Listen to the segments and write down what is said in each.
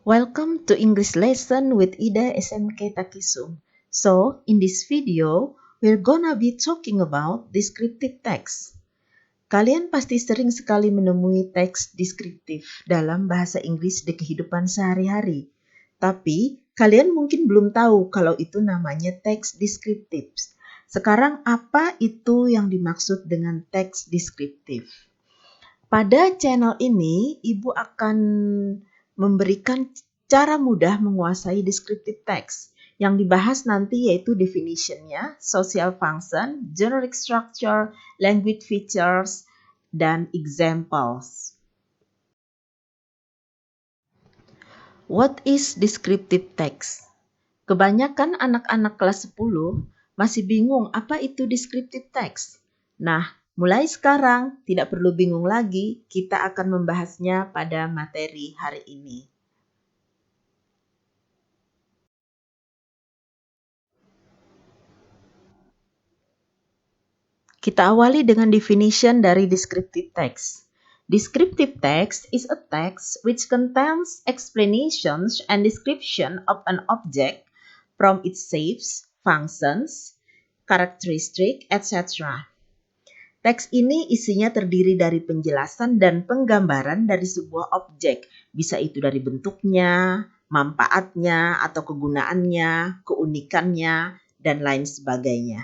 Welcome to English lesson with Ida SMK Takisum. So, in this video, we're gonna be talking about descriptive text. Kalian pasti sering sekali menemui teks deskriptif dalam bahasa Inggris di kehidupan sehari-hari. Tapi, kalian mungkin belum tahu kalau itu namanya teks deskriptif. Sekarang, apa itu yang dimaksud dengan teks deskriptif? Pada channel ini, Ibu akan memberikan cara mudah menguasai descriptive text. Yang dibahas nanti yaitu definition-nya, social function, generic structure, language features, dan examples. What is descriptive text? Kebanyakan anak-anak kelas 10 masih bingung apa itu descriptive text. Nah, mulai sekarang tidak perlu bingung lagi, kita akan membahasnya pada materi hari ini. Kita awali dengan definition dari descriptive text. Descriptive text is a text which contains explanations and description of an object from its shapes, functions, characteristic, etc. Teks ini isinya terdiri dari penjelasan dan penggambaran dari sebuah objek, bisa itu dari bentuknya, manfaatnya, atau kegunaannya, keunikannya, dan lain sebagainya.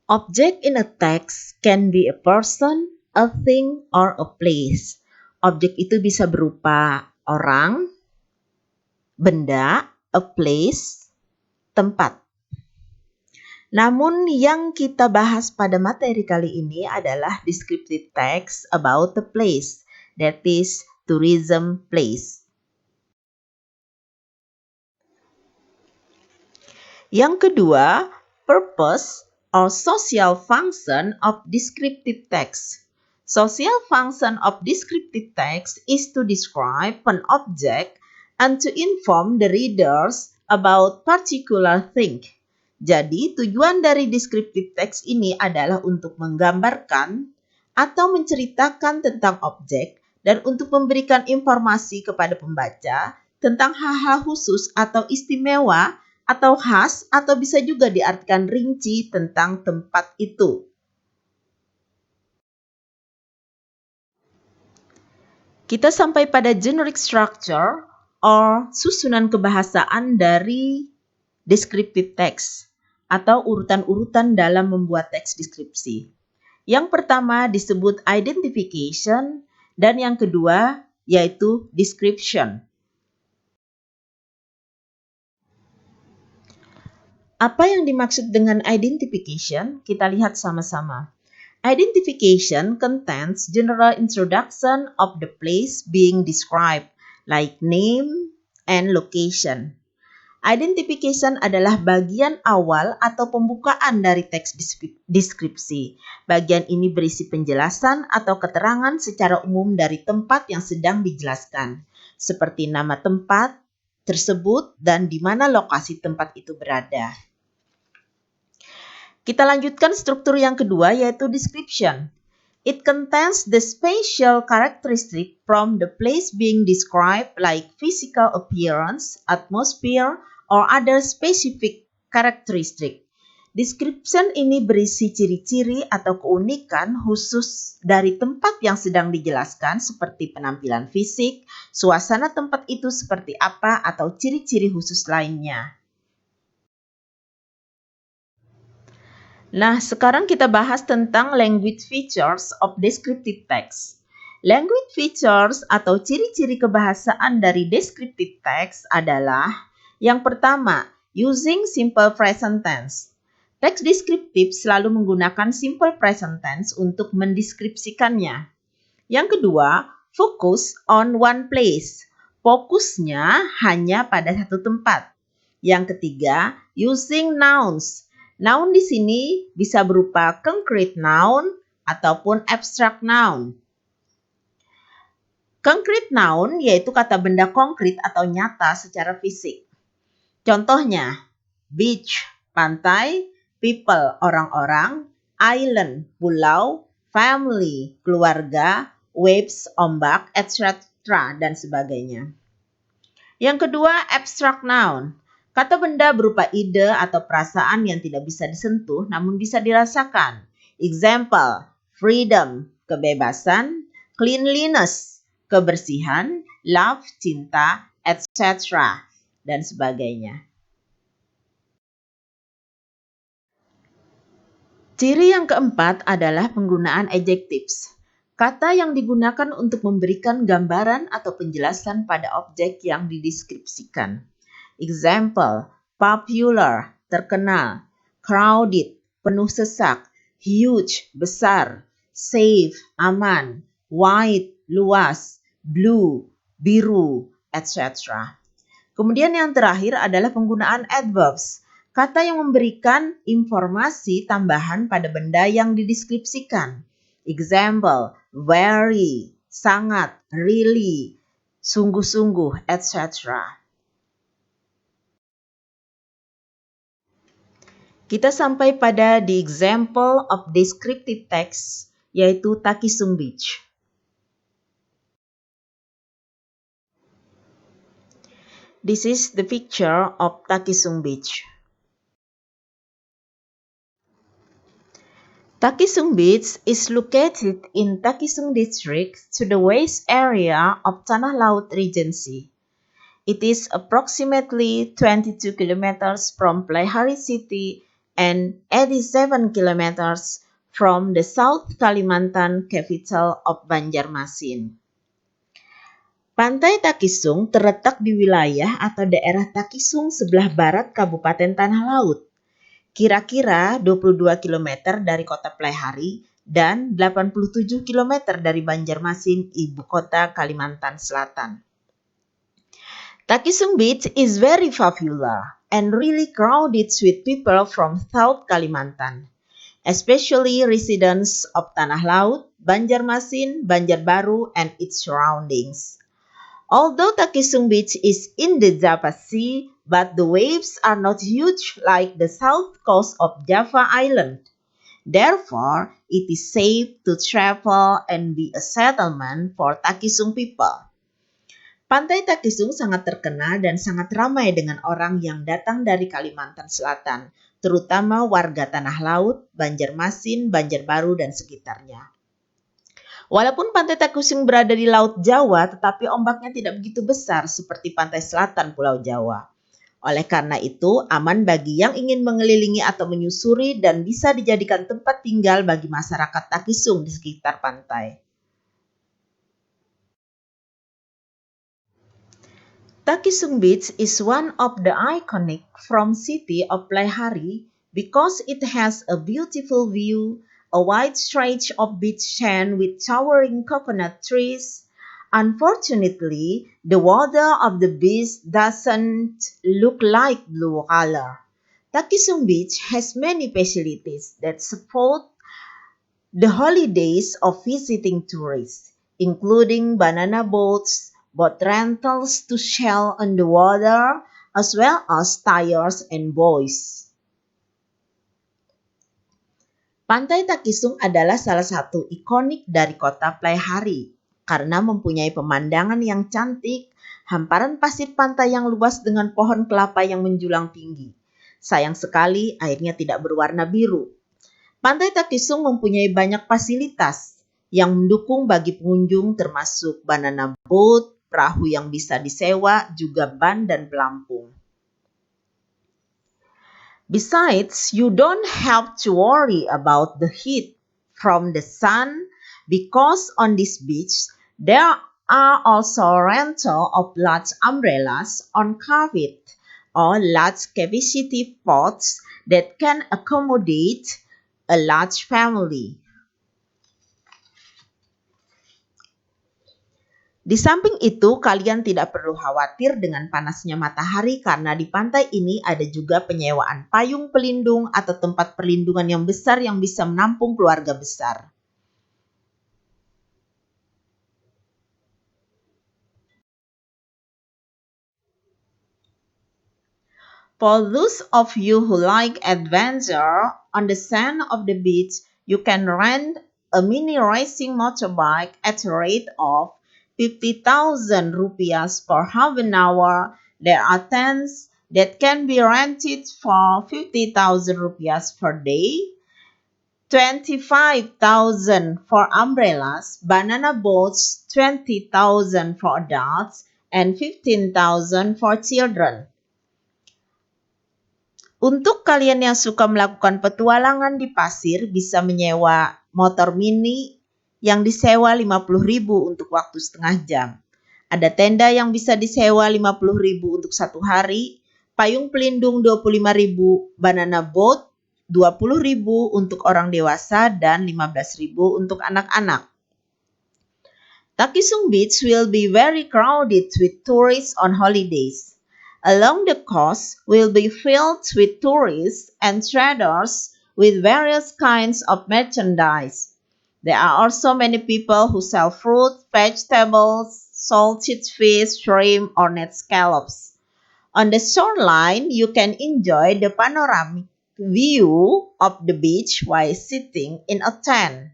Object in a text can be a person, a thing, or a place. Objek itu bisa berupa orang, benda, a place, tempat. Namun yang kita bahas pada materi kali ini adalah descriptive text about the place, that is tourism place. Yang kedua, purpose or social function of descriptive text. Social function of descriptive text is to describe an object and to inform the readers about particular thing. Jadi, tujuan dari descriptive text ini adalah untuk menggambarkan atau menceritakan tentang objek dan untuk memberikan informasi kepada pembaca tentang hal-hal khusus atau istimewa atau khas atau bisa juga diartikan rinci tentang tempat itu. Kita sampai pada generic structure or susunan kebahasaan dari descriptive text atau urutan-urutan dalam membuat teks deskripsi. Yang pertama disebut identification dan yang kedua yaitu description. Apa yang dimaksud dengan identification? Kita lihat sama-sama. Identification contains general introduction of the place being described, like name and location. Identification adalah bagian awal atau pembukaan dari teks deskripsi. Bagian ini berisi penjelasan atau keterangan secara umum dari tempat yang sedang dijelaskan, seperti nama tempat tersebut dan di mana lokasi tempat itu berada. Kita lanjutkan struktur yang kedua yaitu description. It contains the spatial characteristic from the place being described like physical appearance, atmosphere, or other specific characteristic. Description ini berisi ciri-ciri atau keunikan khusus dari tempat yang sedang dijelaskan seperti penampilan fisik, suasana tempat itu seperti apa, atau ciri-ciri khusus lainnya. Nah, sekarang kita bahas tentang language features of descriptive text. Language features atau ciri-ciri kebahasaan dari descriptive text adalah yang pertama, using simple present tense. Teks deskriptif selalu menggunakan simple present tense untuk mendeskripsikannya. Yang kedua, focus on one place. Fokusnya hanya pada satu tempat. Yang ketiga, using nouns. Noun di sini bisa berupa concrete noun ataupun abstract noun. Concrete noun yaitu kata benda konkret atau nyata secara fisik. Contohnya, beach, pantai, people, orang-orang, island, pulau, family, keluarga, waves, ombak, etc. dan sebagainya. Yang kedua, abstract noun. Kata benda berupa ide atau perasaan yang tidak bisa disentuh namun bisa dirasakan. Example, freedom, kebebasan, cleanliness, kebersihan, love, cinta, etc. dan sebagainya. Ciri yang keempat adalah penggunaan adjectives. Kata yang digunakan untuk memberikan gambaran atau penjelasan pada objek yang dideskripsikan. Example, popular, terkenal, crowded, penuh sesak, huge, besar, safe, aman, wide, luas, blue, biru, etc. Kemudian yang terakhir adalah penggunaan adverbs. Kata yang memberikan informasi tambahan pada benda yang dideskripsikan. Example, very, sangat, really, sungguh-sungguh, etc. Kita sampai pada the example of descriptive text, yaitu Takisung Beach. This is the picture of Takisung Beach. Takisung Beach is located in Takisung District to the west area of Tanah Laut Regency. It is approximately 22 kilometers from Pelaihari City and 87 kilometers from the South Kalimantan capital of Banjarmasin. Pantai Takisung terletak di wilayah atau daerah Takisung sebelah barat Kabupaten Tanah Laut. Kira-kira 22 km dari kota Pelaihari dan 87 km dari Banjarmasin, ibu kota Kalimantan Selatan. Takisung Beach is very popular and really crowded with people from South Kalimantan, especially residents of Tanah Laut, Banjarmasin, Banjarbaru, and its surroundings. Although Takisung Beach is in the Java Sea, but the waves are not huge like the south coast of Java Island. Therefore, it is safe to travel and be a settlement for Takisung people. Pantai Takisung sangat terkenal dan sangat ramai dengan orang yang datang dari Kalimantan Selatan, terutama warga Tanah Laut, Banjarmasin, Banjarbaru, dan sekitarnya. Walaupun Pantai Takisung berada di Laut Jawa, tetapi ombaknya tidak begitu besar seperti pantai selatan Pulau Jawa. Oleh karena itu, aman bagi yang ingin mengelilingi atau menyusuri dan bisa dijadikan tempat tinggal bagi masyarakat Takisung di sekitar pantai. Takisung Beach is one of the iconic from city of Pelaihari because it has a beautiful view, a wide stretch of beach sand with towering coconut trees. Unfortunately, the water of the beach doesn't look like blue color. Takisung Beach has many facilities that support the holidays of visiting tourists, including banana boats, boat rentals to sail on the water, as well as tires and buoys. Pantai Takisung adalah salah satu ikonik dari kota Pelaihari karena mempunyai pemandangan yang cantik, hamparan pasir pantai yang luas dengan pohon kelapa yang menjulang tinggi. Sayang sekali airnya tidak berwarna biru. Pantai Takisung mempunyai banyak fasilitas yang mendukung bagi pengunjung termasuk banana boat, perahu yang bisa disewa, juga ban dan pelampung. Besides, you don't have to worry about the heat from the sun because on this beach there are also rental of large umbrellas on carpet or large capacity pots that can accommodate a large family. Di samping itu, kalian tidak perlu khawatir dengan panasnya matahari karena di pantai ini ada juga penyewaan payung pelindung atau tempat perlindungan yang besar yang bisa menampung keluarga besar. For those of you who like adventure on the sand of the beach, you can rent a mini racing motorbike at a rate of 50,000 rupiahs per half an hour. There are tents that can be rented for 50,000 rupiahs per day, 25,000 for umbrellas, banana boats 20,000 for adults, and 15,000 for children. Untuk kalian yang suka melakukan petualangan di pasir, bisa menyewa motor mini yang disewa 50.000 untuk waktu setengah jam. Ada tenda yang bisa disewa 50.000 untuk satu hari, payung pelindung 25.000, banana boat 20.000 untuk orang dewasa dan 15.000 untuk anak-anak. Takisung Beach will be very crowded with tourists on holidays. Along the coast will be filled with tourists and traders with various kinds of merchandise. There are also many people who sell fruit, vegetables, salted fish, shrimp, or net scallops. On the shoreline, you can enjoy the panoramic view of the beach while sitting in a tent.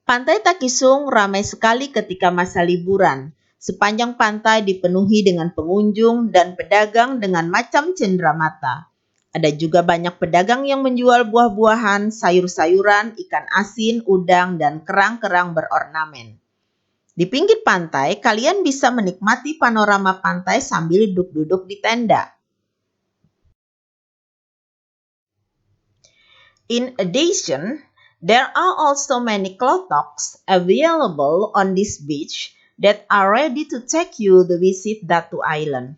Pantai Takisung ramai sekali ketika masa liburan. Sepanjang pantai dipenuhi dengan pengunjung dan pedagang dengan macam cenderamata. Ada juga banyak pedagang yang menjual buah-buahan, sayur-sayuran, ikan asin, udang, dan kerang-kerang berornamen. Di pinggir pantai, kalian bisa menikmati panorama pantai sambil duduk-duduk di tenda. In addition, there are also many klotoks available on this beach that are ready to take you to visit Datu Island.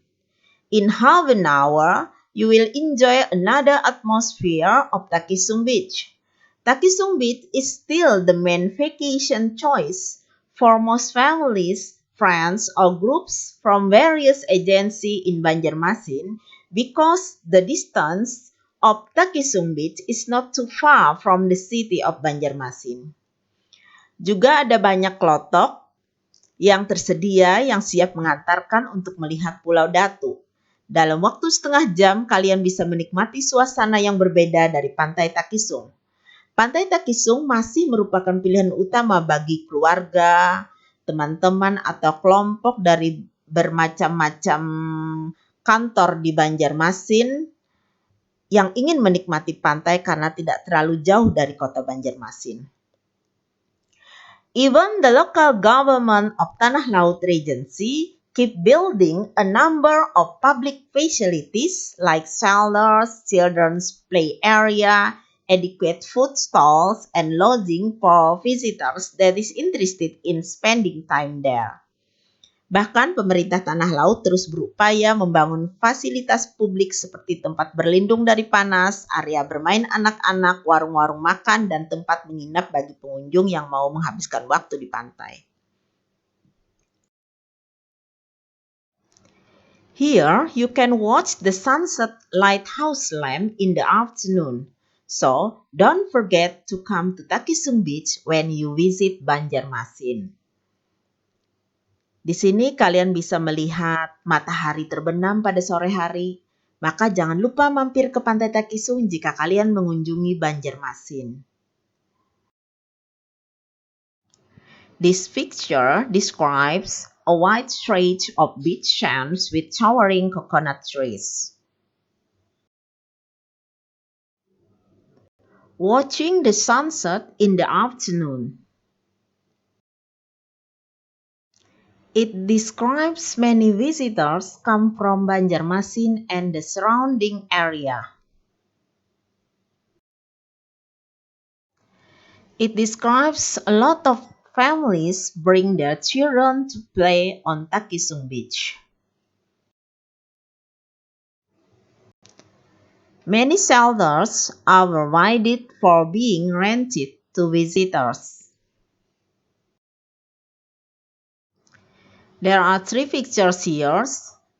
In half an hour, you will enjoy another atmosphere of Takisung Beach. Takisung Beach is still the main vacation choice for most families, friends, or groups from various agencies in Banjarmasin because the distance of Takisung Beach is not too far from the city of Banjarmasin. Juga ada banyak klotok yang tersedia yang siap mengantarkan untuk melihat Pulau Datu. Dalam waktu setengah jam, kalian bisa menikmati suasana yang berbeda dari Pantai Takisung. Pantai Takisung masih merupakan pilihan utama bagi keluarga, teman-teman, atau kelompok dari bermacam-macam kantor di Banjarmasin yang ingin menikmati pantai karena tidak terlalu jauh dari kota Banjarmasin. Even the local government of Tanah Laut Regency keep building a number of public facilities like shelters, children's play area, adequate food stalls, and lodging for visitors that is interested in spending time there. Bahkan pemerintah Tanah Laut terus berupaya membangun fasilitas publik seperti tempat berlindung dari panas, area bermain anak-anak, warung-warung makan, dan tempat menginap bagi pengunjung yang mau menghabiskan waktu di pantai. Here, you can watch the sunset lighthouse lamp in the afternoon. So, don't forget to come to Takisung Beach when you visit Banjarmasin. Di sini kalian bisa melihat matahari terbenam pada sore hari, maka jangan lupa mampir ke Pantai Takisung jika kalian mengunjungi Banjarmasin. This picture describes a wide stretch of beach sands with towering coconut trees. Watching the sunset in the afternoon. It describes many visitors come from Banjarmasin and the surrounding area. It describes a lot of families bring their children to play on Takisung Beach. Many shelters are provided for being rented to visitors. There are three pictures here.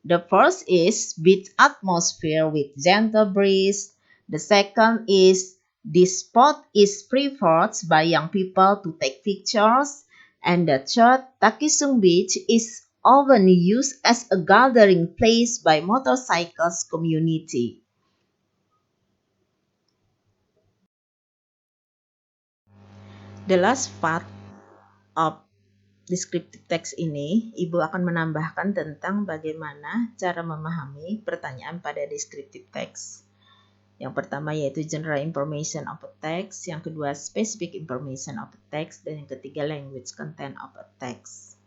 The first is beach atmosphere with gentle breeze. The second is this spot is preferred by young people to take pictures. And the third, Takisung Beach is often used as a gathering place by motorcycles community. The last part of descriptive text ini, Ibu akan menambahkan tentang bagaimana cara memahami pertanyaan pada descriptive text. Yang pertama yaitu general information of a text, yang kedua specific information of a text, dan yang ketiga language content of a text.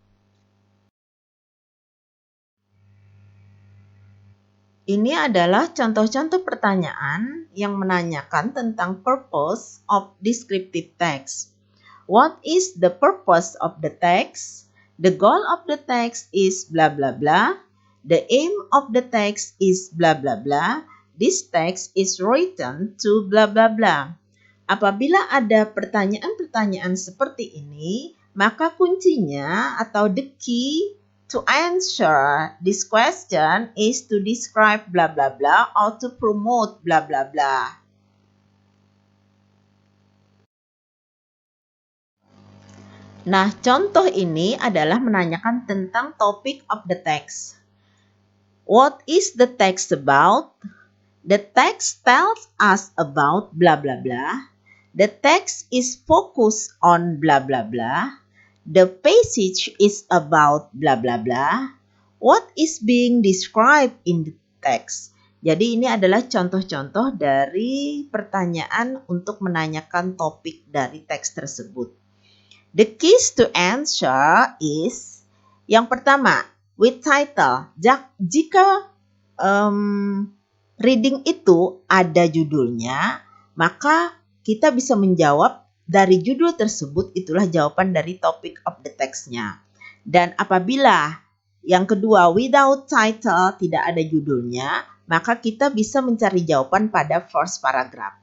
Ini adalah contoh-contoh pertanyaan yang menanyakan tentang purpose of descriptive text. What is the purpose of the text? The goal of the text is blah blah blah. The aim of the text is blah blah blah. This text is written to blah blah blah. Apabila ada pertanyaan-pertanyaan seperti ini, maka kuncinya atau the key to answer this question is to describe blah blah blah or to promote blah blah blah. Nah, contoh ini adalah menanyakan tentang topic of the text. What is the text about? The text tells us about blah blah blah. The text is focused on blah blah blah. The passage is about blah blah blah. What is being described in the text? Jadi ini adalah contoh-contoh dari pertanyaan untuk menanyakan topik dari teks tersebut. The keys to answer is, yang pertama, with title. Jika reading itu ada judulnya, maka kita bisa menjawab dari judul tersebut, itulah jawaban dari topic of the text-nya. Dan apabila yang kedua, without title, tidak ada judulnya, maka kita bisa mencari jawaban pada first paragraph.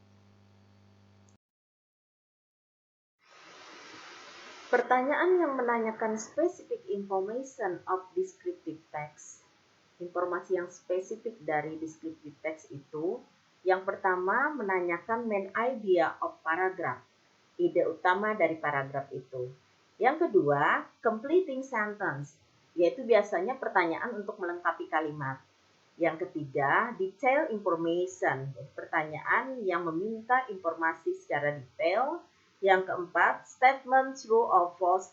Pertanyaan yang menanyakan specific information of descriptive text. Informasi yang spesifik dari descriptive text itu, yang pertama menanyakan main idea of paragraph, ide utama dari paragraf itu. Yang kedua, completing sentence, yaitu biasanya pertanyaan untuk melengkapi kalimat. Yang ketiga, detail information, pertanyaan yang meminta informasi secara detail. Yang keempat, statement true or false,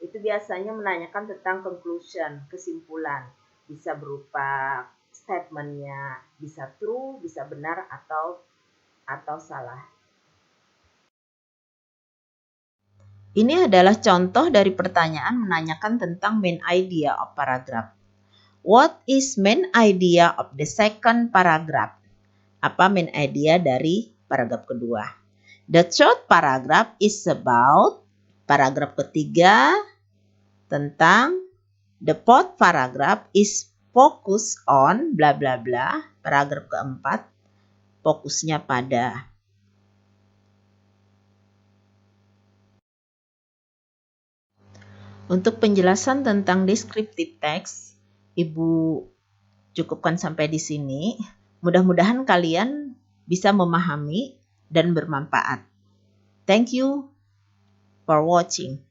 itu biasanya menanyakan tentang conclusion, kesimpulan. Bisa berupa statementnya, bisa true, bisa benar, atau salah. Ini adalah contoh dari pertanyaan menanyakan tentang main idea of paragraph. What is main idea of the second paragraph? Apa main idea dari paragraf kedua? The third paragraph is about, paragraf ketiga tentang, the fourth paragraph is focus on bla bla bla, paragraf keempat fokusnya pada. Untuk penjelasan tentang descriptive text, Ibu cukupkan sampai di sini. Mudah-mudahan kalian bisa memahami dan bermanfaat. Thank you for watching.